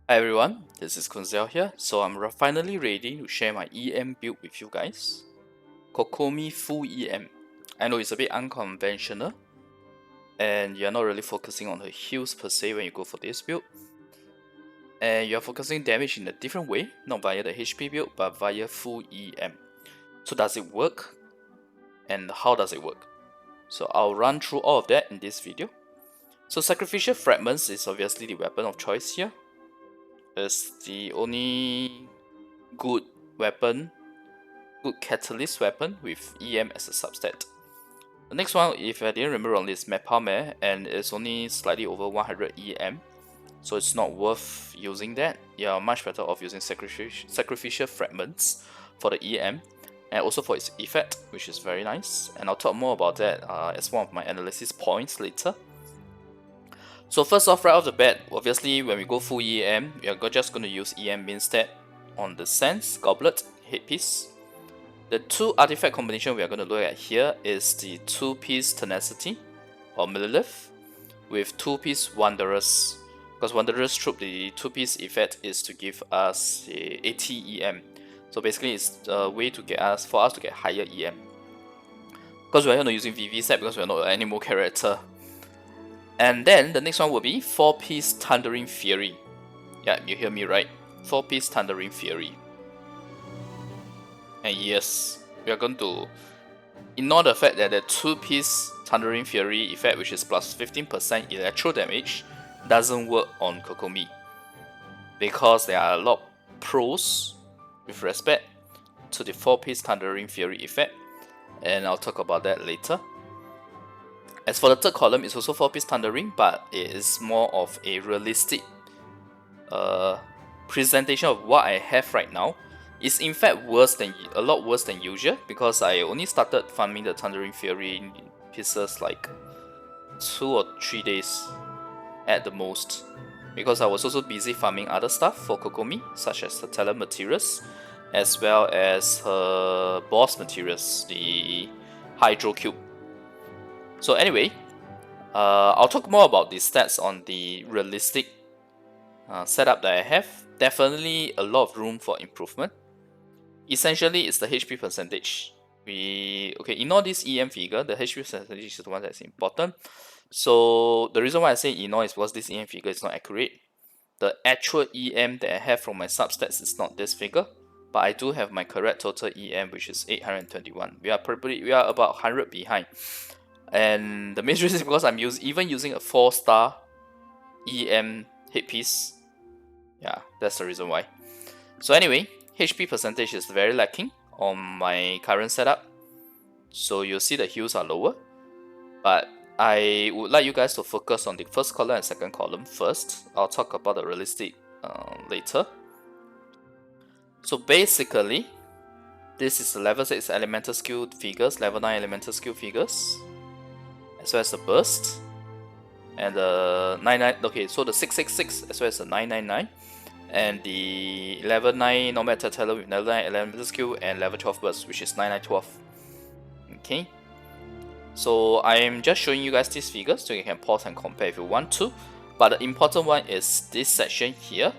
Hi everyone, this is Koinzell here. So I'm finally ready to share my EM build with you guys. Kokomi full EM. I know it's a bit unconventional and you're not really focusing on the heals per se when you go for this build. And you're focusing damage in a different way, not via the HP build but via full EM. So does it work? And how does it work? So I'll run through all of that in this video. So sacrificial fragments is obviously the weapon of choice here. It's the only good weapon, good catalyst weapon with EM as a substat. The next one, if I didn't remember wrongly, is Mapame, and it's only slightly over 100 EM, so it's not worth using that. You're much better off using sacrificial fragments for the EM, and also for its effect, which is very nice. And I'll talk more about that as one of my analysis points later. So first off, right off the bat, obviously when we go full EM, we are just going to use EM instead on the Sense, Goblet, Headpiece. The two artifact combination we are going to look at here is the 2-piece Tenacity or Millilith with 2-piece Wanderers. Because Wanderers troop, the 2-piece effect is to give us a 80 EM. So basically it's a way to get us, for us to get higher EM. Because we're not using VV set because we're not an animal character. And then the next one will be 4-piece Thundering Fury. Yeah, you hear me right. 4-piece Thundering Fury. And yes, we are going to ignore the fact that the 2-piece Thundering Fury effect, which is plus 15% electro damage, doesn't work on Kokomi. Because there are a lot of pros with respect to the 4-piece Thundering Fury effect. And I'll talk about that later. As for the third column, it's also 4-piece Thundering, but it is more of a realistic presentation of what I have right now. It's in fact a lot worse than usual because I only started farming the Thundering Fury pieces like 2 or 3 days at the most, because I was also busy farming other stuff for Kokomi, such as the talent materials as well as her boss materials, the Hydro Cube. So anyway, I'll talk more about the stats on the realistic setup that I have. Definitely a lot of room for improvement. Essentially, it's the HP percentage. Ignore this EM figure. The HP percentage is the one that's important. So the reason why I say ignore is because this EM figure is not accurate. The actual EM that I have from my substats is not this figure, but I do have my correct total EM, which is 821. We are about 100 behind. And the main reason is because I'm even using a 4-star EM headpiece. Yeah, that's the reason why. So anyway, HP percentage is very lacking on my current setup. So you'll see the heals are lower. But I would like you guys to focus on the first column and second column first. I'll talk about the realistic later. So basically, this is the level 6 elemental skill figures, level 9 elemental skill figures, as well as the burst. And the 99, okay, so the 666 as well as the 999. And the level 9 normal attack talent with level 9 elemental skill and level 12 burst, which is 9912. Okay. So I'm just showing you guys these figures so you can pause and compare if you want to. But the important one is this section here,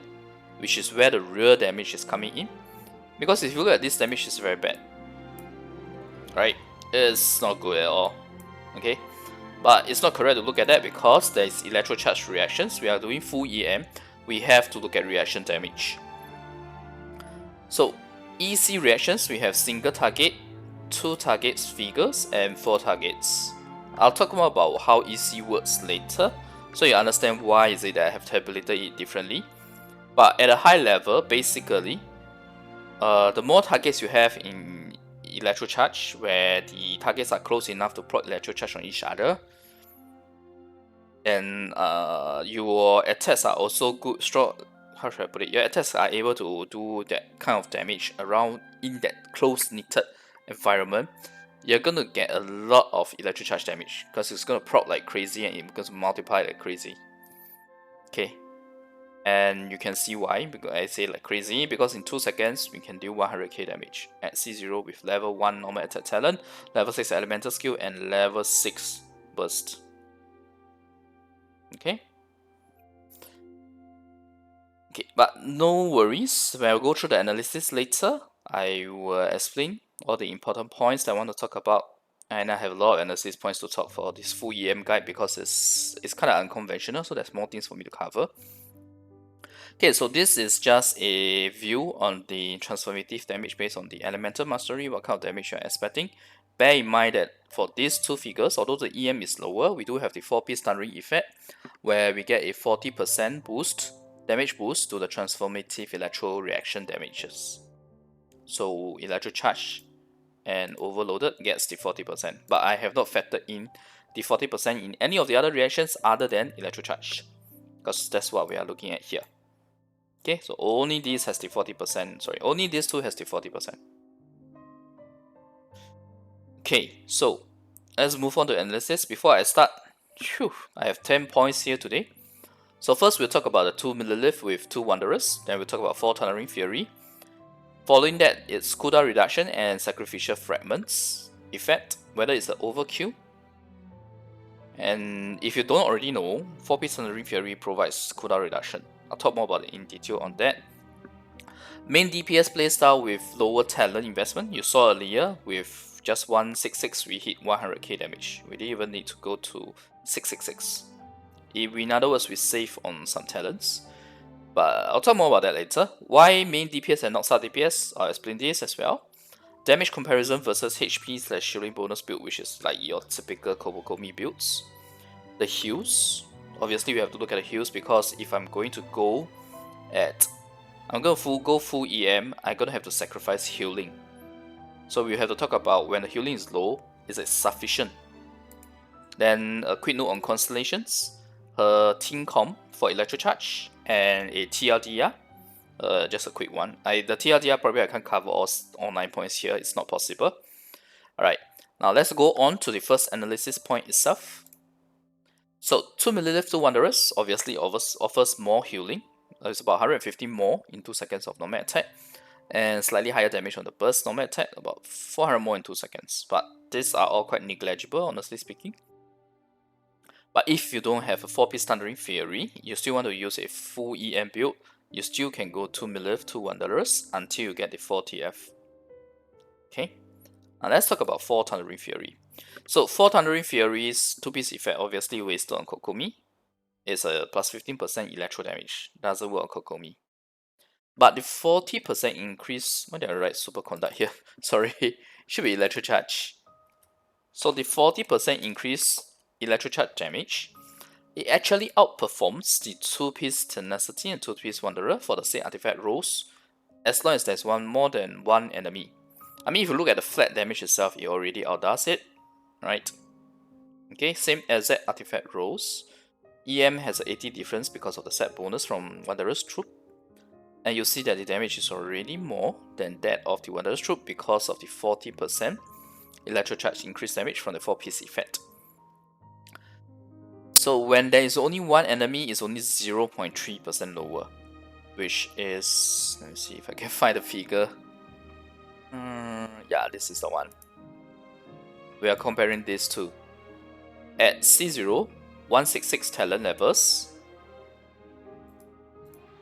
which is where the real damage is coming in. Because if you look at this, damage is very bad. Right? It's not good at all. Okay? But it's not correct to look at that because there is electro charge reactions. We are doing full EM. We have to look at reaction damage. So EC reactions, we have single target, 2 targets figures, and 4 targets. I'll talk more about how EC works later, so you understand why is it that I have tabulated it differently. But at a high level, basically, the more targets you have in electro charge, where the targets are close enough to proc electro charge on each other, and your attacks are also good, strong. How should I put it? Your attacks are able to do that kind of damage around in that close-knitted environment. You're gonna get a lot of electric charge damage because it's gonna proc like crazy and it's gonna multiply like crazy. Okay, and you can see why. Because I say like crazy because in 2 seconds we can deal 100k damage at C0 with level 1 normal attack talent, level 6 elemental skill, and level 6 burst. Okay. Okay, but no worries. When I go through the analysis later, I will explain all the important points that I want to talk about. And I have a lot of analysis points to talk for this full EM guide because it's kind of unconventional, so there's more things for me to cover. Okay, so this is just a view on the transformative damage based on the elemental mastery, what kind of damage you're expecting. Bear in mind that for these two figures, although the EM is lower, we do have the 4-piece thundering effect, where we get a 40% boost, damage boost to the transformative electro reaction damages. So electro charge and overloaded gets the 40%, but I have not factored in the 40% in any of the other reactions other than electro charge, because that's what we are looking at here. Okay, so only this has the 40%, sorry, only these two has the 40%. Okay, so let's move on to analysis. Before I start, I have 10 points here today. So first we'll talk about the 2 millilith with 2 Wanderers, then we'll talk about 4 Thundering Fury. Following that, it's cooldown reduction and sacrificial fragments effect, whether it's the overkill. And if you don't already know, 4-piece Thundering Fury provides cooldown reduction. I'll talk more about it in detail on that. Main DPS playstyle with lower talent investment. You saw earlier with just 166 we hit 100k damage. We didn't even need to go to 666. In other words, we save on some talents. But I'll talk more about that later. Why main DPS and not Sub DPS? I'll explain this as well. Damage comparison versus HP/shielding bonus build, which is like your typical Kokomi builds. The heals. Obviously, we have to look at the heals because if I'm going to go at, go full EM, I'm gonna have to sacrifice healing. So we have to talk about when the healing is low, is it sufficient? Then a quick note on Constellations, her team comp for electro charge and a TLDR. Just a quick one. The TLDR probably I can't cover all 9 points here. It's not possible. Alright, now let's go on to the first analysis point itself. So 2 millilith 2 Wanderers obviously offers more healing. It's about 150 more in 2 seconds of normal attack, and slightly higher damage on the burst normal attack, about 400 more in 2 seconds. But these are all quite negligible, honestly speaking. But if you don't have a 4-piece Thundering Fury, you still want to use a full EM build, you still can go 2 millilith 2 Wanderers until you get the 4 TF. Okay, now let's talk about 4 Thundering Fury. So 4 Thundering Fury's 2-piece effect obviously wasted on Kokomi. It's a plus 15% electro damage, doesn't work on Kokomi. But the 40% increase, why did I write superconduct here? Sorry, should be electro charge. So the 40% increase electro charge damage, it actually outperforms the 2-piece Tenacity and 2-piece Wanderer for the same artifact rolls, as long as there's more than one enemy. I mean, if you look at the flat damage itself, it already outdoes it, right? Okay, same exact artifact rolls. EM has an 80 difference because of the set bonus from Wanderer's Troop. And you see that the damage is already more than that of the Wanderer's Troop because of the 40% electro charge increased damage from the 4-piece effect. So when there is only one enemy, it's only 0.3% lower, which is, let me see if I can find the figure. Yeah, this is the one. We are comparing these two. At C0, 166 talent levels,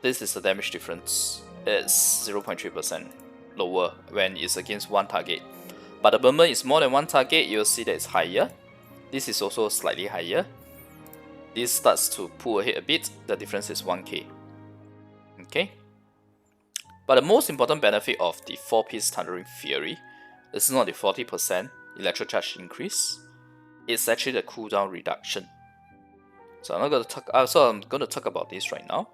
this is the damage difference. It's 0.3% lower when it's against one target. But the moment is more than one target, you'll see that it's higher. This is also slightly higher. This starts to pull ahead a bit, the difference is 1k. Okay? But the most important benefit of the 4-piece Thundering Fury is not the 40% electro charge increase, it's actually the cooldown reduction. So I'm going to talk about this right now.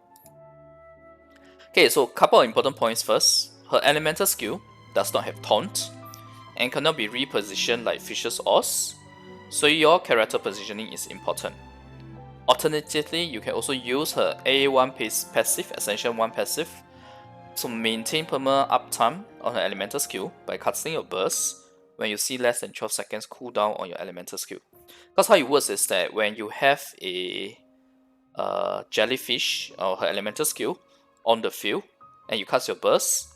Okay, so couple of important points first. Her elemental skill does not have taunt and cannot be repositioned like Fisher's Oz, so your character positioning is important. Alternatively, you can also use her AA1 passive, Ascension 1 passive, to maintain perma uptime on her elemental skill by casting your burst when you see less than 12 seconds cooldown on your elemental skill. Because how it works is that when you have a jellyfish or her elemental skill on the field and you cast your burst,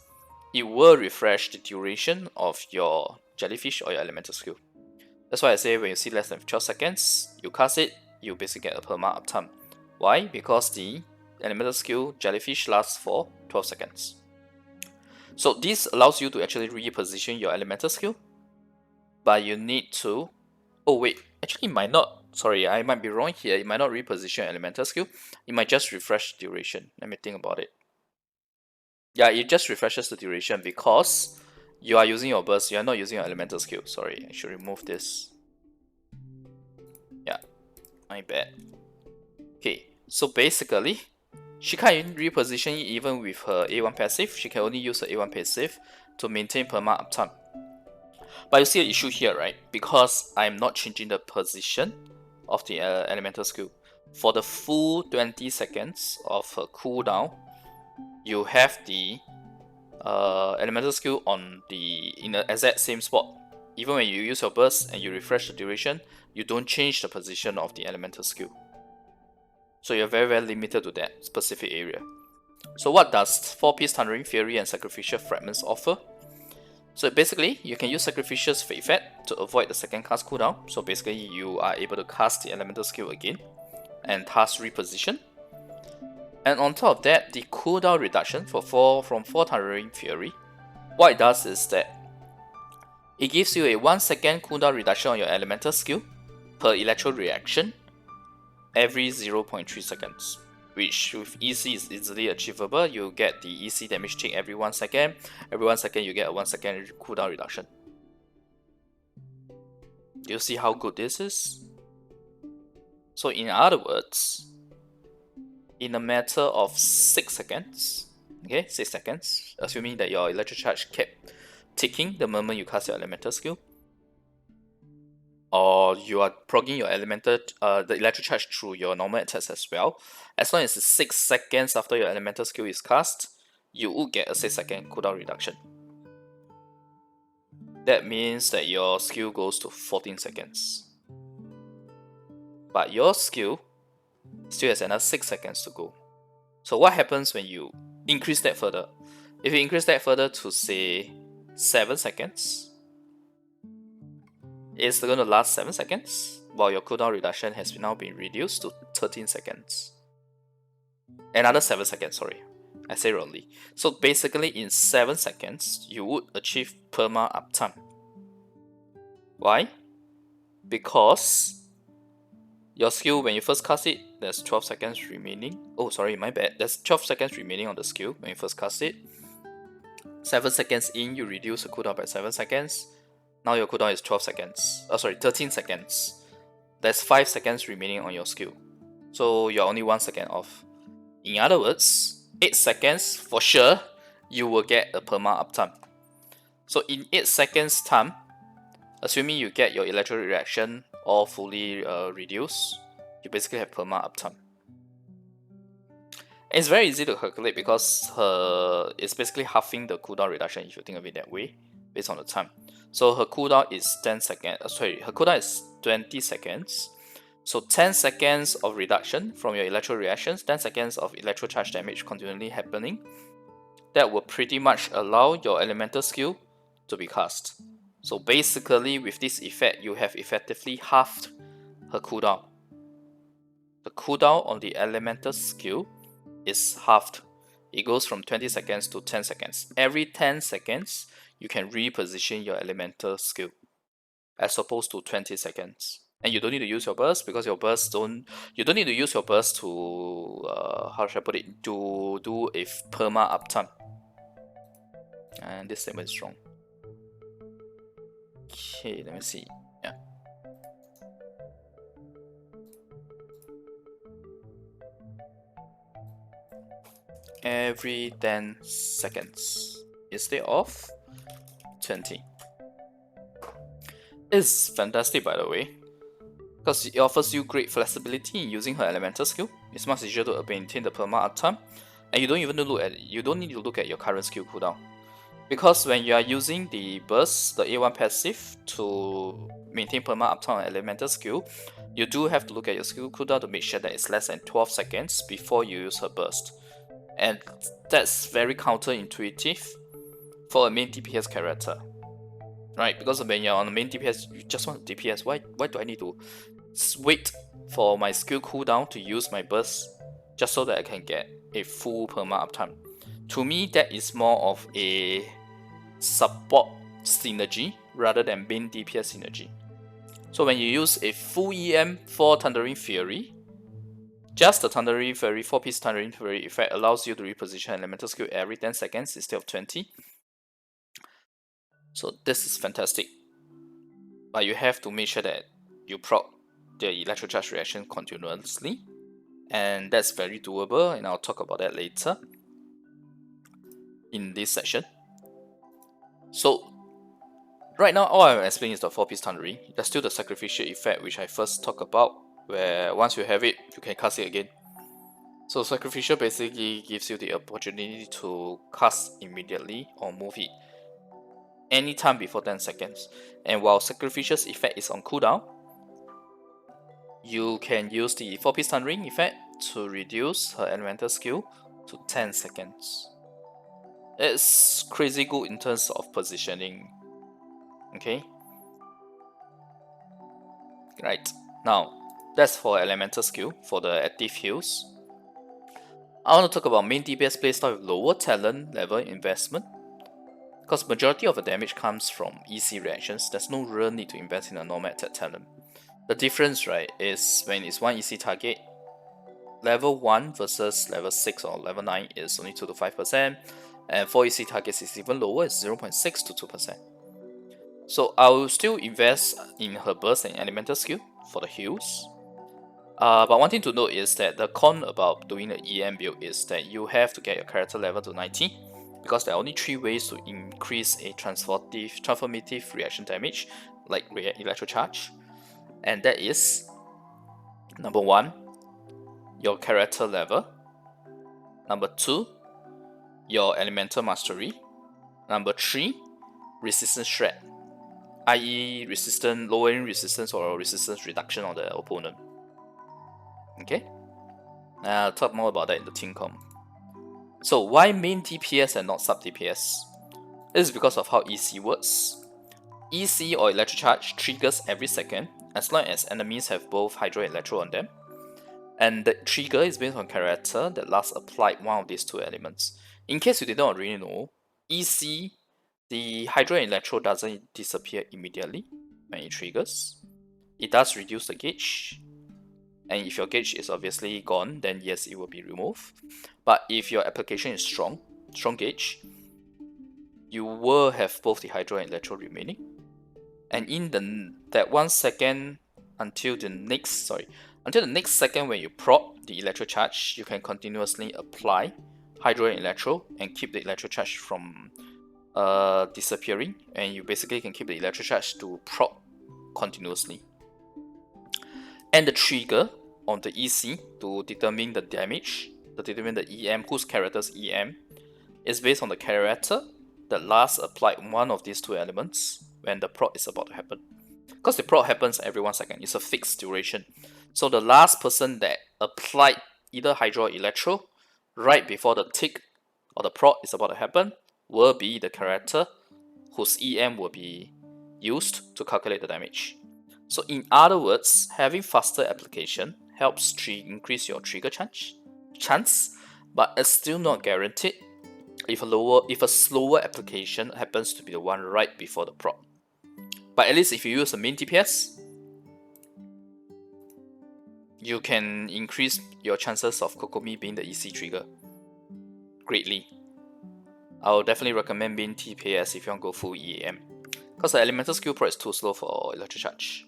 it will refresh the duration of your jellyfish or your elemental skill. That's why I say when you see less than 12 seconds, you cast it, you basically get a perma uptime. Why? Because the elemental skill Jellyfish lasts for 12 seconds. So this allows you to actually reposition your elemental skill, but you need to... Oh wait, actually it might not... Sorry, I might be wrong here. It might not reposition your elemental skill. It might just refresh duration. Let me think about it. Yeah, it just refreshes the duration because you are using your burst. You are not using your elemental skill. Sorry, I should remove this. Yeah, my bad. Okay, so basically, she can't reposition it even with her A1 passive. She can only use her A1 passive to maintain perma uptime. But you see an issue here, right? Because I'm not changing the position of the elemental skill. For the full 20 seconds of her cooldown, you have the elemental skill on in the exact same spot. Even when you use your burst and you refresh the duration, you don't change the position of the elemental skill. So you're very limited to that specific area. So what does 4-piece Thundering Fury and Sacrificial Fragments offer? So basically, you can use Sacrificial's Fate Effect to avoid the second cast cooldown. So basically, you are able to cast the elemental skill again and thus reposition. And on top of that, the cooldown reduction from 4 Thundering Fury, what it does is that it gives you a 1 second cooldown reduction on your elemental skill per electro reaction every 0.3 seconds, which with EC is easily achievable. You get the EC damage tick every 1 second. Every 1 second you get a 1 second cooldown reduction. Do you see how good this is? So in other words, in a matter of 6 seconds, okay, 6 seconds, assuming that your electric charge kept ticking the moment you cast your elemental skill, or you are progging your the electric charge through your normal attacks as well, as long as it's 6 seconds after your elemental skill is cast, you would get a 6 second cooldown reduction. That means that your skill goes to 14 seconds. But your skill still has another 6 seconds to go. So what happens when you increase that further? If you increase that further to say 7 seconds, it's going to last 7 seconds, while your cooldown reduction has now been reduced to 13 seconds. Another 7 seconds, sorry. I say wrongly. So basically in 7 seconds, you would achieve perma uptime. Why? Because your skill, when you first cast it, there's 12 seconds remaining. Oh, sorry, my bad. There's 12 seconds remaining on the skill when you first cast it. 7 seconds in, you reduce the cooldown by 7 seconds. Now your cooldown is 13 seconds. There's 5 seconds remaining on your skill. So you're only 1 second off. In other words, 8 seconds for sure, you will get a perma uptime. So in 8 seconds time, assuming you get your electrical reaction all fully reduced, you basically have perma uptime. It's very easy to calculate because it's basically halving the cooldown reduction if you think of it that way, based on the time. So her cooldown is 10 seconds. Her cooldown is 20 seconds. So 10 seconds of reduction from your electro reactions, 10 seconds of electro charge damage continually happening. That will pretty much allow your elemental skill to be cast. So basically, with this effect, you have effectively halved her cooldown. The cooldown on the elemental skill is halved. It goes from 20 seconds to 10 seconds. Every 10 seconds, you can reposition your elemental skill, as opposed to 20 seconds. And you don't need to use your burst because your burst you don't need to use your burst to how should I put it, to do a perma uptime. And this statement is wrong. Okay, let me see. Yeah. Every 10 seconds instead of 20. It's fantastic, by the way, because it offers you great flexibility in using her elemental skill. It's much easier to maintain the perma uptime, and you don't need to look at your current skill cooldown. Because when you are using the burst, the A1 passive, to maintain perma uptime on elemental skill, you do have to look at your skill cooldown to make sure that it's less than 12 seconds before you use her burst. And that's very counterintuitive for a main DPS character, right? Because when you're on the main DPS, you just want DPS. Why do I need to wait for my skill cooldown to use my burst just so that I can get a full perma uptime. To me, that is more of a support synergy rather than main DPS synergy. So when you use a full EM for Thundering Fury, just the Thundering Fury 4-piece Thundering Fury effect allows you to reposition elemental skill every 10 seconds instead of 20. So this is fantastic. But you have to make sure that you proc the electro charge reaction continuously, and that's very doable, and I'll talk about that later in this section. So right now all I'm explaining is the 4-piece Thundering. There's still the sacrificial effect which I first talked about, where once you have it, you can cast it again. So sacrificial basically gives you the opportunity to cast immediately or move it anytime before 10 seconds. And while sacrificial's effect is on cooldown, you can use the 4-piece Thundering effect to reduce her elemental skill to 10 seconds. It's crazy good in terms of positioning. Okay. Right. Now, that's for elemental skill, for the active heals. I want to talk about main DPS playstyle with lower talent level investment. Because majority of the damage comes from EC reactions, there's no real need to invest in a normal attack talent. The difference, right, is when it's one EC target, level 1 versus level 6 or level 9 is only 2 to 5%, and 4 EC targets is even lower, it's 0.6 to 2%. So I will still invest in her burst and elemental skill for the heals. But one thing to note is that the con about doing the EM build is that you have to get your character level to 90, because there are only 3 ways to increase a transformative reaction damage, like electro charge, and that is number 1, your character level, number 2, your elemental mastery, number 3, resistance shred, i.e. lowering resistance or resistance reduction on the opponent. Okay, I'll talk more about that in the team comp. So why main DPS and not sub DPS? This is because of how EC works. EC or electro charge triggers every second as long as enemies have both hydro and electro on them, and the trigger is based on character that last applied one of these 2 elements. In case you did not really know, EC, the hydro and electro doesn't disappear immediately when it triggers. It does reduce the gauge, and if your gauge is obviously gone, then yes, it will be removed. But if your application is strong gauge, you will have both the hydro and electro remaining. And in that 1 second until the next second when you proc the electro charge, you can continuously apply hydro and electro and keep the electro charge from disappearing, and you basically can keep the electro charge to proc continuously. And the trigger on the EC to determine the damage, to determine the EM, whose character's EM, is based on the character that last applied one of these 2 elements when the proc is about to happen. Because the proc happens every 1 second, it's a fixed duration. So the last person that applied either hydro or electro right before the tick or the proc is about to happen will be the character whose EM will be used to calculate the damage. So in other words, having faster application helps increase your trigger chance, but it's still not guaranteed if a slower application happens to be the one right before the proc. But at least if you use a main DPS, you can increase your chances of Kokomi being the EC trigger greatly. I will definitely recommend main DPS if you want to go full EM, because the elemental skill pro is too slow for electro charge.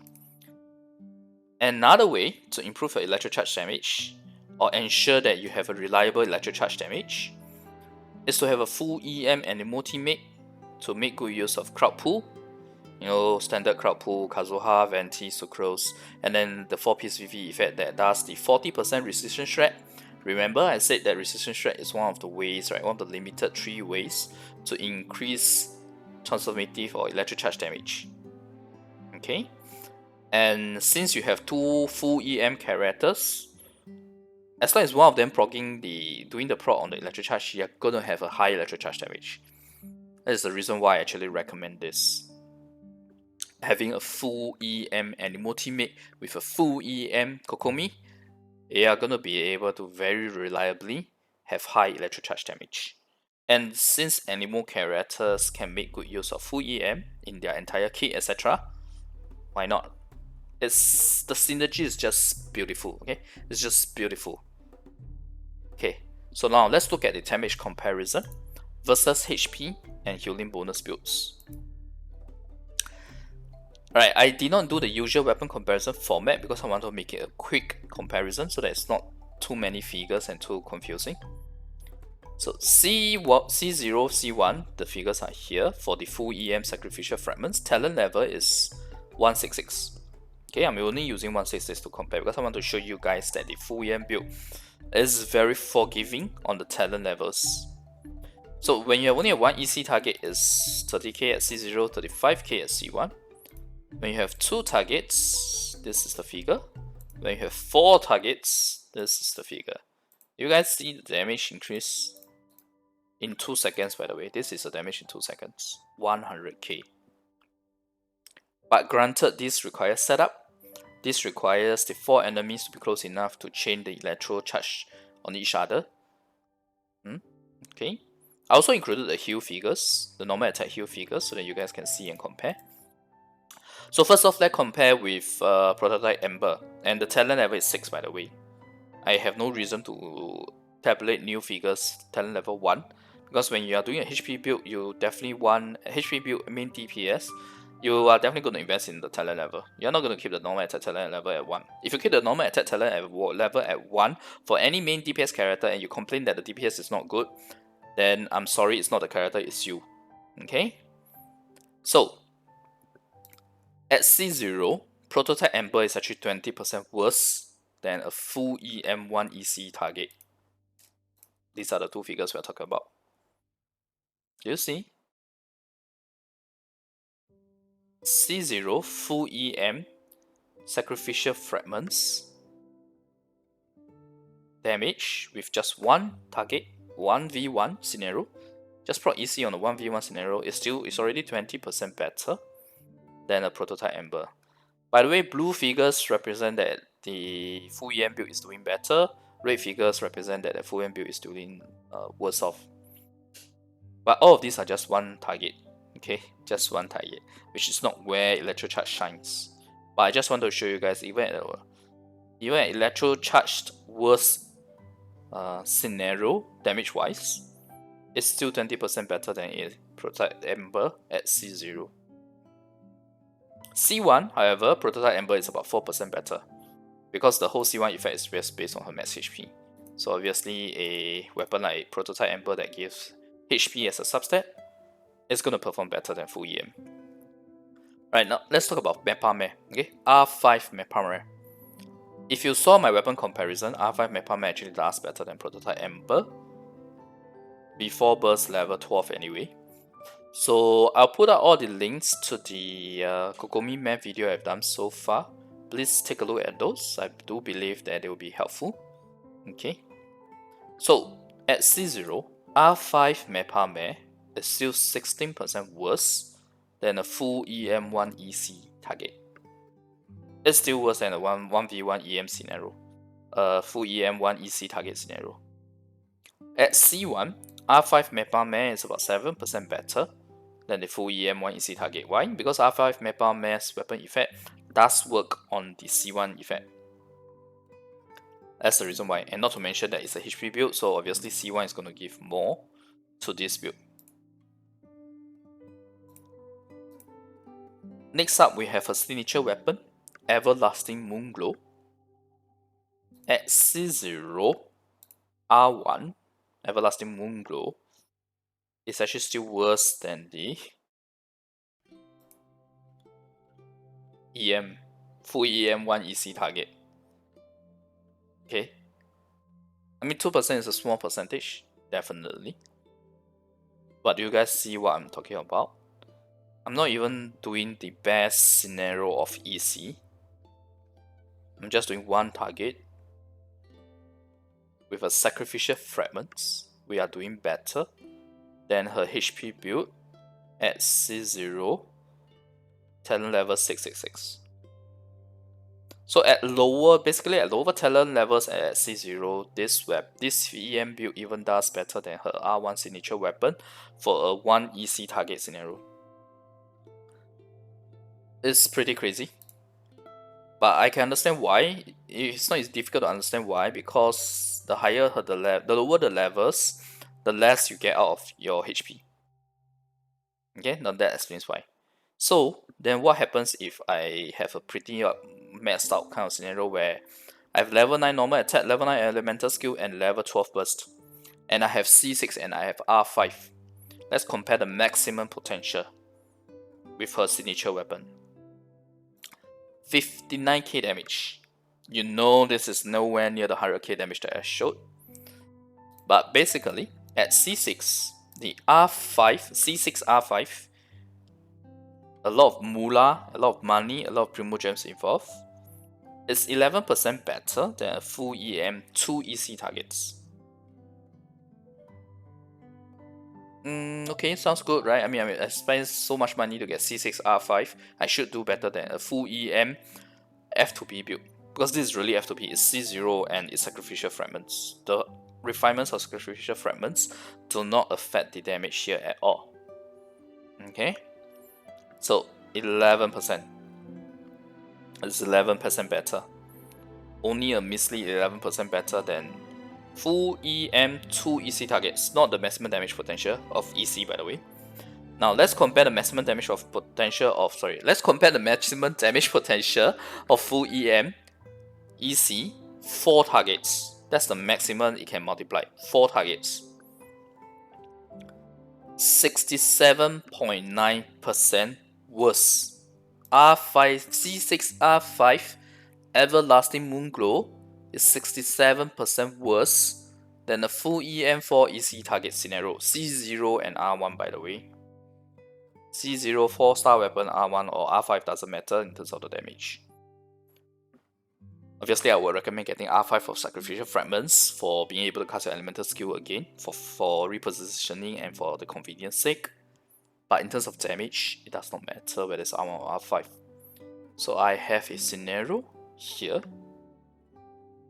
Another way to improve your electro charge damage, or ensure that you have a reliable electro charge damage, is to have a full EM and a multi-make to make good use of crowd pull. You know, standard crowd pull, Kazuha, Venti, Sucrose, and then the 4-piece VV effect that does the 40% resistance shred. Remember, I said that resistance shred is one of the ways, right? One of the limited 3 ways to increase transformative or electro charge damage. Okay, and since you have 2 full EM characters, as long as one of them doing the proc on the electro charge, you're gonna have a high electro charge damage. That is the reason why I actually recommend this. Having a full EM and multi-make with a full EM Kokomi they are going to be able to very reliably have high electro charge damage. And since animal characters can make good use of full EM in their entire kit, etc., why not? The synergy is just beautiful, okay? It's just beautiful. Okay, so now let's look at the damage comparison versus HP and healing bonus builds. Alright, I did not do the usual weapon comparison format because I want to make it a quick comparison so that it's not too many figures and too confusing. So C0, C1, the figures are here for the full EM sacrificial fragments. Talent level is 166. Okay, I'm only using 166 to compare because I want to show you guys that the full EM build is very forgiving on the talent levels. So when you have only one EC target is 30k at C0, 35k at C1. When you have 2 targets, this is the figure. When you have 4 targets, this is the figure. You guys see the damage increase in 2 seconds, by the way. This is the damage in 2 seconds. 100k. But granted, this requires setup. This requires the 4 enemies to be close enough to chain the electro charge on each other. Okay. I also included the heal figures, the normal attack heal figures, so that you guys can see and compare. So first off, let's compare with Prototype Ember, and the talent level is 6, by the way. I have no reason to tabulate new figures talent level 1, because when you are doing a HP build, you definitely want a HP build main DPS. You are definitely going to invest in the talent level. You're not going to keep the normal attack talent level at 1. If you keep the normal attack talent level at 1 for any main DPS character and you complain that the DPS is not good, then I'm sorry, it's not the character, it's you. Okay? So, at C0, Prototype Ember is actually 20% worse than a full EM1 EC target. These are the 2 figures we're talking about. Do you see? C0 full EM sacrificial fragments damage with just 1 target, 1v1 scenario. Just proc EC on a 1v1 scenario is already 20% better than a Prototype Ember. By the way, blue figures represent that the full EM build is doing better. Red figures represent that the full EM build is doing worse off. But all of these are just 1 target. Okay, just 1 target, which is not where electro charge shines. But I just want to show you guys, even at electro charged worse scenario damage wise, it's still 20% better than a Prototype Ember at C0. C1, however, Prototype Ember is about 4% better, because the whole C1 effect is just based on her max HP. So obviously a weapon like Prototype Ember that gives HP as a substat is going to perform better than full EM. Right, now let's talk about Mepame. Okay, R5 Mepame. If you saw my weapon comparison, R5 Mepame actually does better than Prototype Ember before burst level 12 anyway. So I'll put out all the links to the Kokomi map video I've done so far. Please take a look at those. I do believe that they will be helpful. Okay, so at C0, R5 Mepame is still 16% worse than a full EM1 EC target. It's still worse than a 1v1 EM scenario, full EM1 EC target scenario. At C1, R5 Mepame is about 7% better than the full EM1 EC target. Why? Because R5 Mepame's weapon effect does work on the C1 effect. That's the reason why, and not to mention that it's a HP build, so obviously C1 is going to give more to this build. Next up, we have a signature weapon, Everlasting Moonglow. At C0, R1, Everlasting Moonglow is actually still worse than the EM, full EM1 EC target. Okay, I mean 2% is a small percentage, definitely. But do you guys see what I'm talking about? I'm not even doing the best scenario of EC. I'm just doing 1 target with a sacrificial fragments. We are doing better than her HP build at C0, talent level 666. So at lower, basically at lower talent levels at C0, this EM build even does better than her R1 signature weapon for a 1 EC target scenario. It's pretty crazy. But I can understand why. It's not as difficult to understand why, because the higher the lower the levels, the less you get out of your HP. Okay, now that explains why. So then what happens if I have a pretty messed up kind of scenario where I have level 9 normal attack, level 9 elemental skill, and level 12 burst, and I have C6 and I have R5. Let's compare the maximum potential with her signature weapon. 59k damage. You know this is nowhere near the 100k damage that I showed. But basically, at C6, the R5, C6 R5, a lot of moolah, a lot of money, a lot of primo gems involved. It's 11% better than a full EM 2 EC targets. Okay, sounds good, right? I mean, I spent so much money to get C6 R5. I should do better than a full EM F2P build. Because this is really F2P, it's C0 and it's sacrificial fragments. The refinements of sacrificial fragments do not affect the damage here at all. Okay, so 11%. It's 11% better. Only a measly 11% better than full EM 2 EC targets, not the maximum damage potential of EC, by the way. Now let's compare the maximum damage potential of full EM EC 4 targets. That's the maximum it can multiply. 4 targets. 67.9% worse. R5 C6 R5 Everlasting Moonglow is 67% worse than the full EM4 EC target scenario. C0 and R1, by the way. C0 4-star weapon, R1 or R5 doesn't matter in terms of the damage. Obviously, I would recommend getting R5 for sacrificial fragments for being able to cast your elemental skill again, for repositioning and for the convenience sake. But in terms of damage, it does not matter whether it's R1 or R5. So I have a scenario here,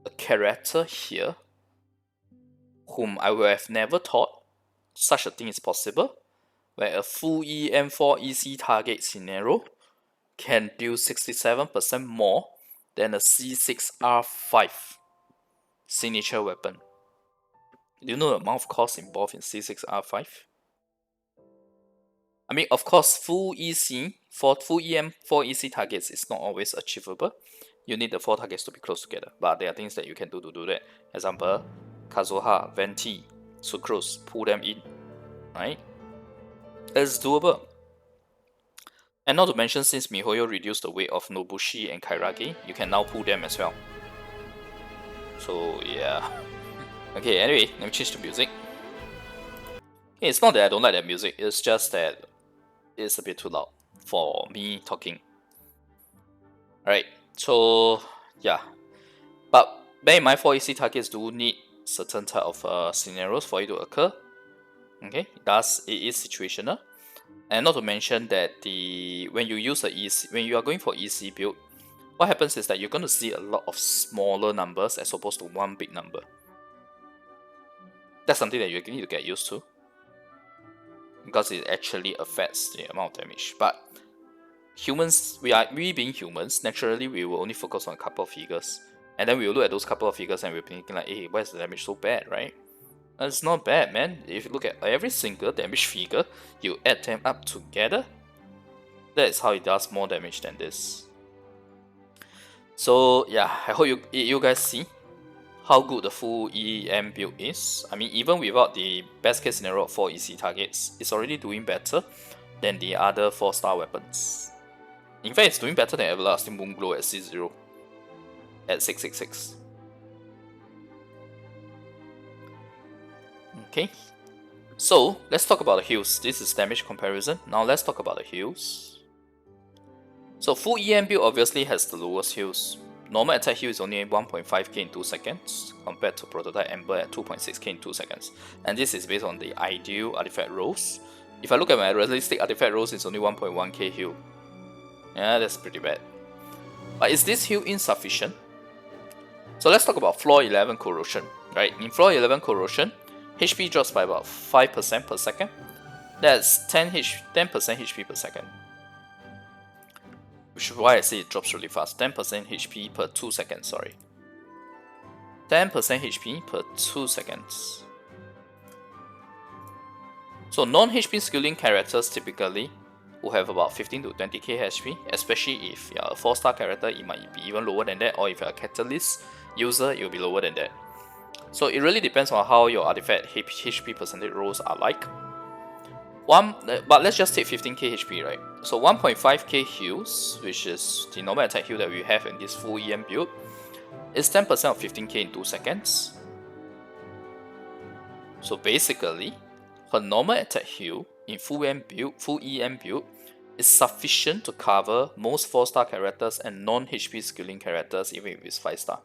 a character here, whom I would have never thought such a thing is possible, where a full EM4 EC target scenario can do 67% more than a C6R5 signature weapon. Do you know the amount of cost involved in C6R5? I mean, of course, full EC for full EM4 EC targets is not always achievable. You need the 4 targets to be close together, but there are things that you can do to do that. Example, Kazuha, Venti, Sucrose, pull them in, right? It's doable. And not to mention, since MiHoYo reduced the weight of Nobushi and Kairage, you can now pull them as well. So yeah. Okay, anyway, let me change the music. Okay, it's not that I don't like that music, it's just that it's a bit too loud for me talking. Alright, so yeah. But bear in mind, 4 EC targets do need certain type of scenarios for it to occur. Okay, it is situational. And not to mention that when you are going for EC build, what happens is that you're going to see a lot of smaller numbers as opposed to one big number. That's something that you need to get used to, because it actually affects the amount of damage. But humans, we being humans, naturally we will only focus on a couple of figures, and then we will look at those couple of figures and we're thinking like, hey, why is the damage so bad, right? And it's not bad, man. If you look at every single damage figure, you add them up together, that is how it does more damage than this. So yeah, I hope you guys see how good the full EM build is. I mean, even without the best case scenario of 4 EC targets, it's already doing better than the other 4-star weapons. In fact, it's doing better than Everlasting Moonglow at C0 at 666. Okay, so let's talk about the heals. This is damage comparison. Now let's talk about the heals. So full EM build obviously has the lowest heals. Normal attack heal is only 1.5k in 2 seconds, compared to Prototype Ember at 2.6k in 2 seconds. And this is based on the ideal artifact rolls. If I look at my realistic artifact rolls, it's only 1.1k heal. Yeah, that's pretty bad. But is this heal insufficient? So let's talk about floor 11 corrosion, right? In floor 11 corrosion, HP drops by about 5% per second. That's 10% HP per second. Which is why I say it drops really fast. 10% HP per 2 seconds, sorry. 10% HP per 2 seconds. So non-HP skilling characters typically will have about 15 to 20k HP, especially if you're a 4-star character, it might be even lower than that, or if you're a catalyst user, it will be lower than that. So it really depends on how your artifact HP percentage rolls are like. But let's just take 15k HP, right? So 1.5k heals, which is the normal attack heal that we have in this full EM build, is 10% of 15k in 2 seconds. So basically, her normal attack heal in full EM build is sufficient to cover most 4-star characters and non-HP skilling characters even if it's 5-star.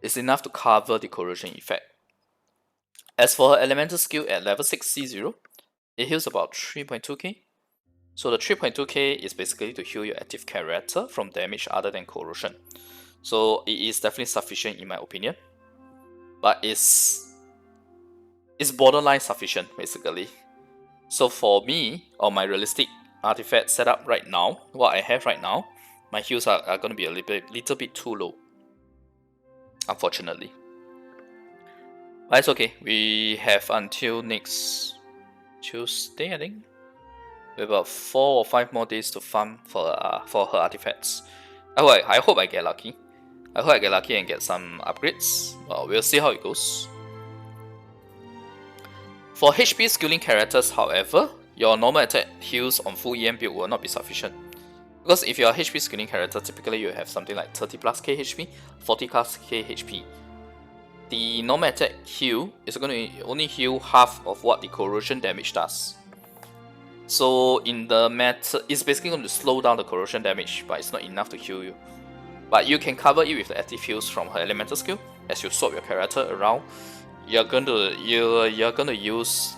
It's enough to cover the corrosion effect. As for her elemental skill at level 6 C0, it heals about 3.2k. So the 3.2k is basically to heal your active character from damage other than corrosion. So it is definitely sufficient in my opinion. But it's borderline sufficient basically. So for me, on my realistic artifact setup right now, what I have right now, my heals are going to be a little bit too low, unfortunately. But it's okay, we have until next Tuesday, I think. We have about 4 or 5 more days to farm for her artifacts. I hope I get lucky. I hope I get lucky and get some upgrades. Well, we'll see how it goes. For HP skilling characters, however, your normal attack heals on full EM build will not be sufficient. Because if you're a HP skilling character, typically you have something like 30 plus k HP, 40 plus k HP. The normal attack heal is going to only heal half of what the corrosion damage does. So in the matter, it's basically going to slow down the corrosion damage, but it's not enough to heal you. But you can cover it with the active heals from her elemental skill. As you swap your character around, you're going to use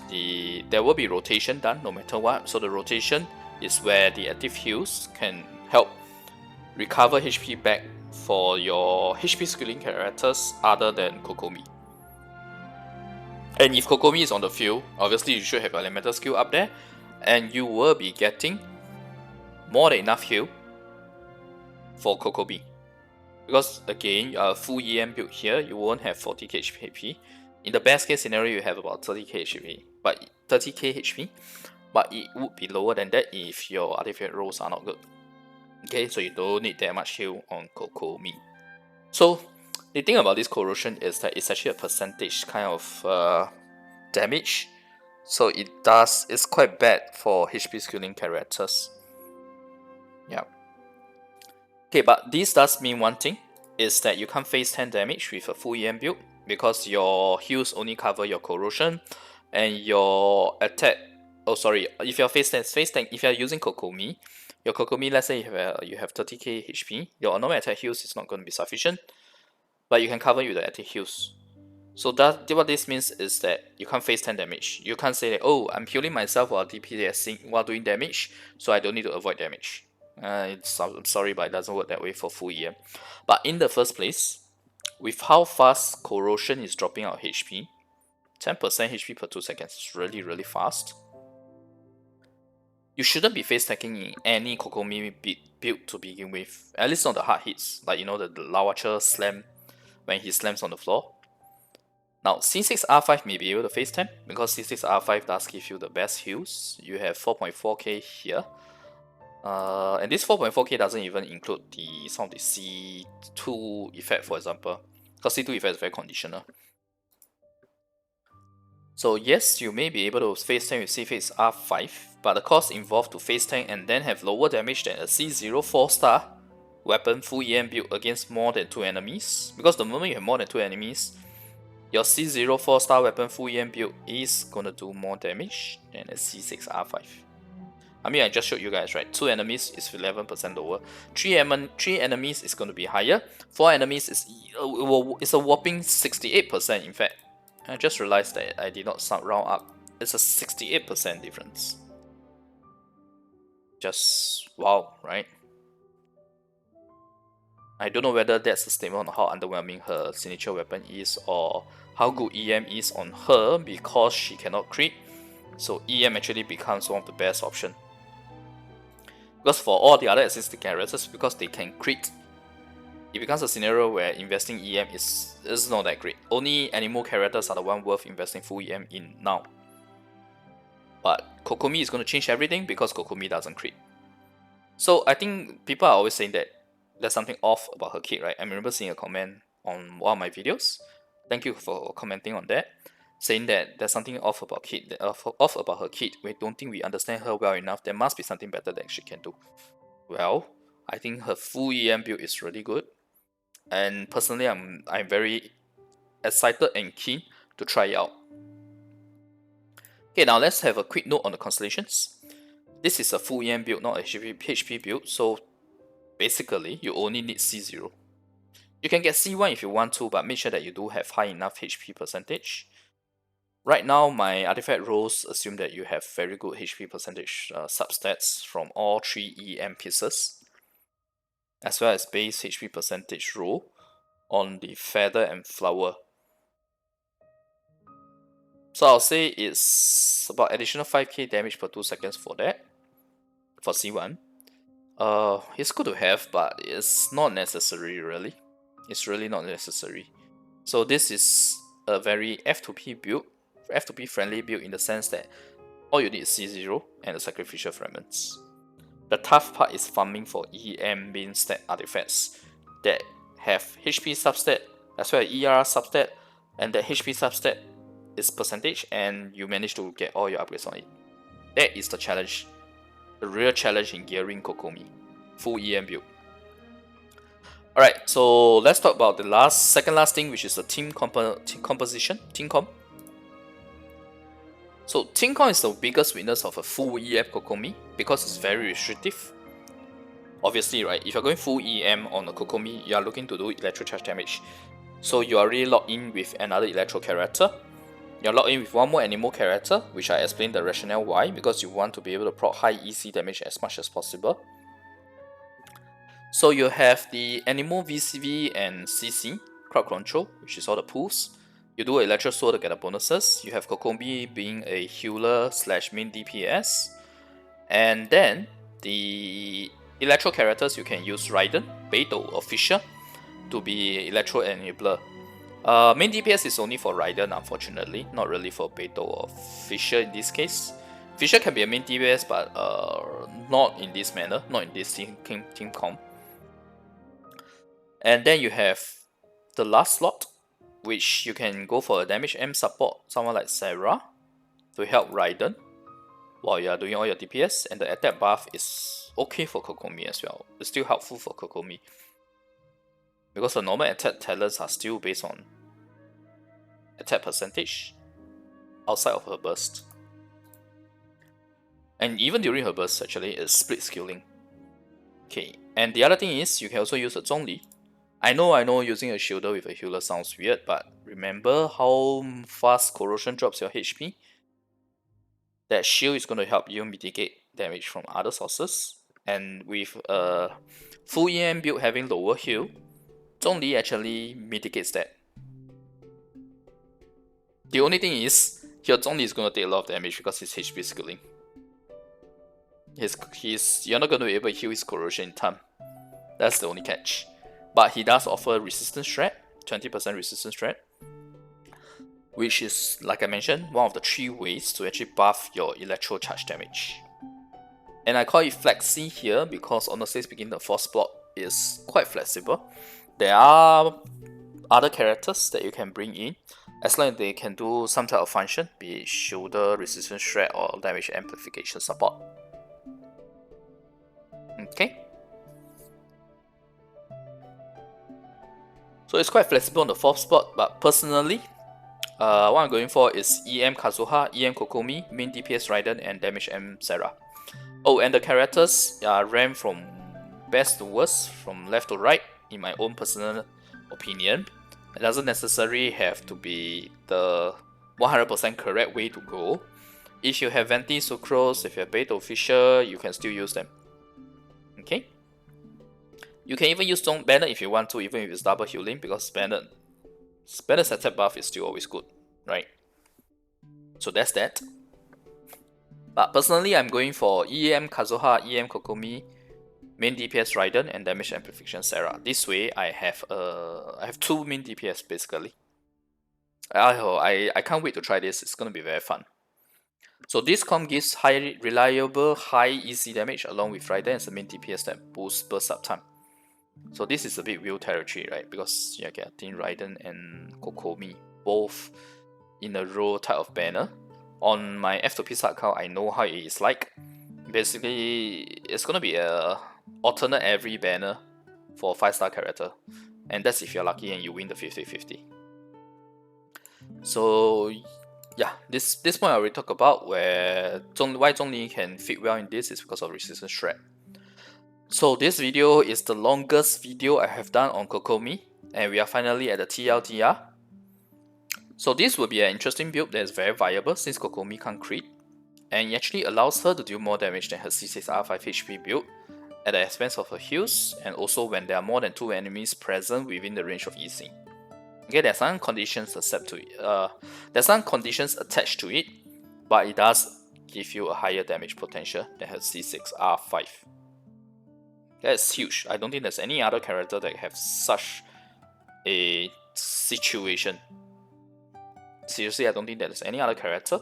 there will be rotation done no matter what. So the rotation is where the active heals can help recover HP back for your HP skilling characters other than Kokomi. And if Kokomi is on the field, obviously you should have elemental skill up there, and you will be getting more than enough heal for Kokomi. Because again, you are a full EM build here, you won't have 40k HP. In the best case scenario, you have about 30k HP, but 30k HP, but it would be lower than that if your artifact rolls are not good. Okay, so you don't need that much heal on Kokomi. So the thing about this corrosion is that it's actually a percentage kind of damage. So it's quite bad for HP skilling characters. Yeah. Okay, but this does mean one thing, is that you can't face 10 damage with a full EM build, because your heals only cover your corrosion, and your attack, if you're face tank, if you're using Kokomi, your Kokomi, let's say you have 30k HP, your normal attack heals is not going to be sufficient, but you can cover with the attack heals. So what this means is that you can't face 10 damage. You can't say that, oh, I'm healing myself while DPSing while doing damage, so I don't need to avoid damage. I'm sorry, but it doesn't work that way for full EM. But in the first place, with how fast corrosion is dropping out HP, 10% HP per 2 seconds is really, really fast. You shouldn't be face tanking in any Kokomi build to begin with, at least not the hard hits, like the Lawacher slam when he slams on the floor. Now, C6R5 may be able to face tank, because C6R5 does give you the best heals. You have 4.4k here. And this 4.4k doesn't even include some of the C2 effect, for example, because C2 effect is very conditional. So yes, you may be able to face tank with C6R5, but the cost involved to face tank and then have lower damage than a C0 4-star weapon full EM build against more than 2 enemies. Because the moment you have more than 2 enemies, your C0 4-star weapon full EM build is gonna do more damage than a C6R5. I mean, I just showed you guys, right? 2 enemies is 11% lower. 3 enemies is going to be higher. 4 enemies is a whopping 68%, in fact. I just realized that I did not round up. It's a 68% difference. Just wow, right? I don't know whether that's a statement on how underwhelming her signature weapon is or how good EM is on her because she cannot crit. So EM actually becomes one of the best options. Because for all the other existing characters, because they can crit, it becomes a scenario where investing EM is not that great. Only animal characters are the one worth investing full EM in now. But Kokomi is going to change everything because Kokomi doesn't crit. So I think people are always saying that there's something off about her kit, right? I remember seeing a comment on one of my videos. Thank you for commenting on that, saying that there's something off about kit, off about her kit. We don't think we understand her well enough. There must be something better that she can do. Well, I think her full EM build is really good, and personally, I'm very excited and keen to try it out. Okay, now let's have a quick note on the Constellations. This is a full EM build, not a HP build, so basically you only need C0. You can get C1 if you want to, but make sure that you do have high enough HP percentage. Right now, my artifact roles assume that you have very good HP percentage substats from all 3 EM pieces, as well as base HP percentage roll on the feather and flower. So I'll say it's about additional 5k damage per 2 seconds for that, for C1. It's good to have, but it's not necessary really. It's really not necessary. So this is a very F2P build, F2P friendly build in the sense that all you need is C0 and the sacrificial fragments. The tough part is farming for EM main stat artifacts that have HP substat as well as ER substat, and that HP substat is percentage and you manage to get all your upgrades on it. That is the challenge, the real challenge in gearing Kokomi, full EM build. Alright, so let's talk about the second last thing, which is the team composition, team comp. So team comp is the biggest weakness of a full EM Kokomi because it's very restrictive. Obviously, right, if you're going full EM on a Kokomi, you are looking to do electro charge damage. So you are already locked in with another electro character. You're locked in with one more animal character, which I explained the rationale why, because you want to be able to proc high EC damage as much as possible. So you have the animal VCV and CC, crowd control, which is all the pools. You do electro sword to get the bonuses. You have Kokomi being a healer / main DPS. And then the electro characters, you can use Raiden, Baal, or Fisher to be electro enabler. Main DPS is only for Raiden, unfortunately, not really for Baal or Fisher in this case. Fisher can be a main DPS, but not in this manner, not in this team comp. And then you have the last slot, which you can go for a damage M support, someone like Sarah, to help Raiden while you are doing all your DPS, and the attack buff is okay for Kokomi as well. It's still helpful for Kokomi because the normal attack talents are still based on attack percentage outside of her burst. And even during her burst, actually, it's split skilling. Okay, and the other thing is you can also use a Zhongli. I know using a shielder with a healer sounds weird, but remember how fast corrosion drops your HP? That shield is going to help you mitigate damage from other sources, and with a full EM build having lower heal, Zhongli actually mitigates that. The only thing is, your Zhongli is going to take a lot of damage because he's HP skilling. You're not going to be able to heal his corrosion in time. That's the only catch. But he does offer resistance threat, 20% resistance threat, which is, like I mentioned, one of the 3 ways to actually buff your electro charge damage. And I call it flexi here because honestly speaking, the force block is quite flexible. There are other characters that you can bring in as long as they can do some type of function, be it shoulder, resistance threat, or damage amplification support. Okay. So it's quite flexible on the 4th spot, but personally, what I'm going for is EM Kazuha, EM Kokomi, main DPS Raiden, and damage M Sarah. Oh, and the characters are ranked from best to worst, from left to right, in my own personal opinion. It doesn't necessarily have to be the 100% correct way to go. If you have Venti Sucrose, if you have Baal Fisher, you can still use them. Okay? You can even use Banner if you want to, even if it's double healing, because Banner's attack buff is still always good, right? So that's that. But personally, I'm going for EM Kazuha, EM Kokomi, Main DPS Raiden, and Damage Amplification Sarah. This way, I have 2 Main DPS basically. I can't wait to try this. It's gonna be very fun. So this comp gives high reliable, high EC damage along with Raiden as the main DPS that boosts burst uptime. So this is a bit real territory, right? Because you're getting Raiden and Kokomi both in a row type of banner. On my F2P account, I know how it is like. Basically, it's gonna be a alternate every banner for 5-star character, and that's if you're lucky and you win the 50-50. So yeah, this point I already talked about why Zhongli can fit well in this is because of resistance shred. So this video is the longest video I have done on Kokomi, and we are finally at the TLDR. So this will be an interesting build that is very viable since Kokomi can't crit, and it actually allows her to do more damage than her C6R5 HP build at the expense of her heals, and also when there are more than 2 enemies present within the range of EC. Okay, there's some conditions there's some conditions attached to it, but it does give you a higher damage potential than her C6R5. That's huge. I don't think there's any other character that have such a situation. Seriously, I don't think there's any other character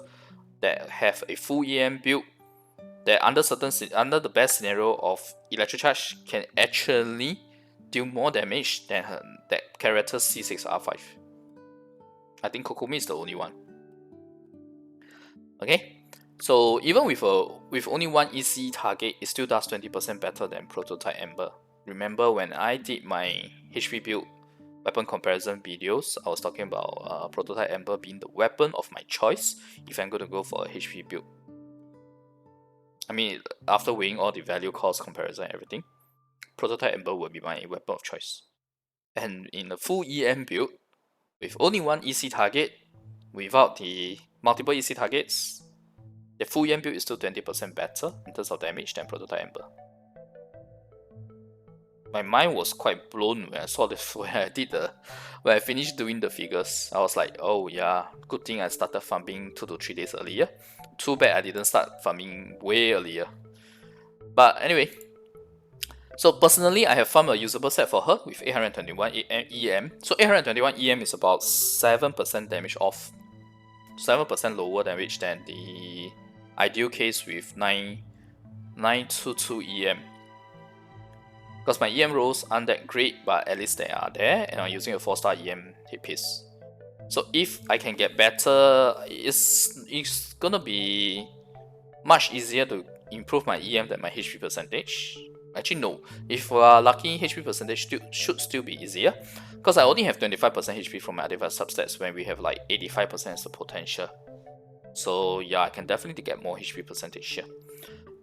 that have a full EM build that under the best scenario of electric charge can actually do more damage than that character's C6R5. I think Kokomi is the only one. Okay, so even with only one EC target, it still does 20% better than Prototype Ember. Remember when I did my HP build weapon comparison videos, I was talking about Prototype Ember being the weapon of my choice if I'm going to go for a HP build. I mean, after weighing all the value cost comparison and everything, Prototype Ember will be my weapon of choice. And in a full EM build, with only one EC target, without the multiple EC targets, the full EM build is still 20% better in terms of damage than Prototype Ember. My mind was quite blown when I saw this when I finished doing the figures. I was like, oh yeah, good thing I started farming 2 to 3 days earlier. Too bad I didn't start farming way earlier. But anyway, so personally I have farmed a usable set for her with 821 EM. So 821 EM is about 7% damage off. 7% lower damage than the ideal case with 922 EM. Because my EM rolls aren't that great, but at least they are there, and I'm using a 4-star EM hit piece. So if I can get better, it's gonna be much easier to improve my EM than my HP percentage. Actually no, if we are lucky, HP percentage should still be easier, because I only have 25% HP from my artifact substats when we have like 85% as the potential. So yeah, I can definitely get more HP percentage here.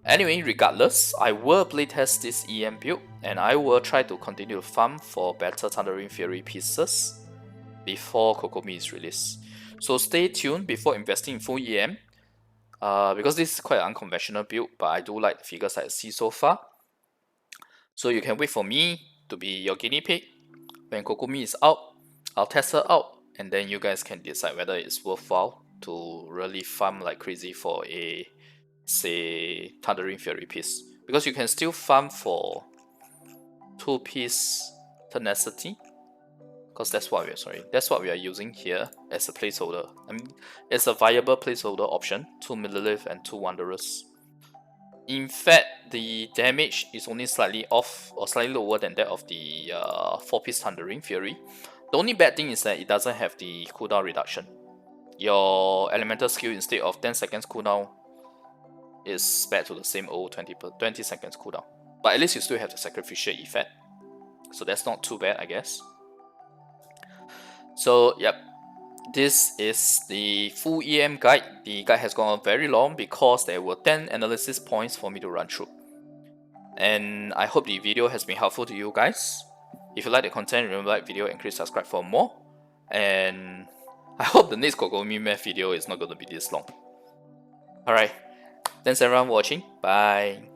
Anyway, regardless, I will playtest this EM build, and I will try to continue to farm for better Thundering Fury pieces before Kokomi is released. So stay tuned before investing in full EM, because this is quite an unconventional build, but I do like the figures I see so far. So you can wait for me to be your guinea pig. When Kokomi is out, I'll test her out, and then you guys can decide whether it's worthwhile to really farm like crazy for a, say, Thundering Fury piece, because you can still farm for 2-piece tenacity, because that's what we are using here as a placeholder. I mean, it's a viable placeholder option, 2 Millilith and 2 Wanderers. In fact, the damage is only slightly off or slightly lower than that of the 4-piece Thundering Fury. The only bad thing is that it doesn't have the cooldown reduction. Your elemental skill, instead of 10 seconds cooldown, is back to the same old 20 seconds cooldown. But at least you still have the sacrificial effect, so that's not too bad, I guess. So yep, this is the full EM guide. The guide has gone on very long because there were 10 analysis points for me to run through. And I hope the video has been helpful to you guys. If you like the content, remember to like the video and click subscribe for more. And I hope the next Kokomi math video is not going to be this long. Alright, thanks everyone for watching. Bye.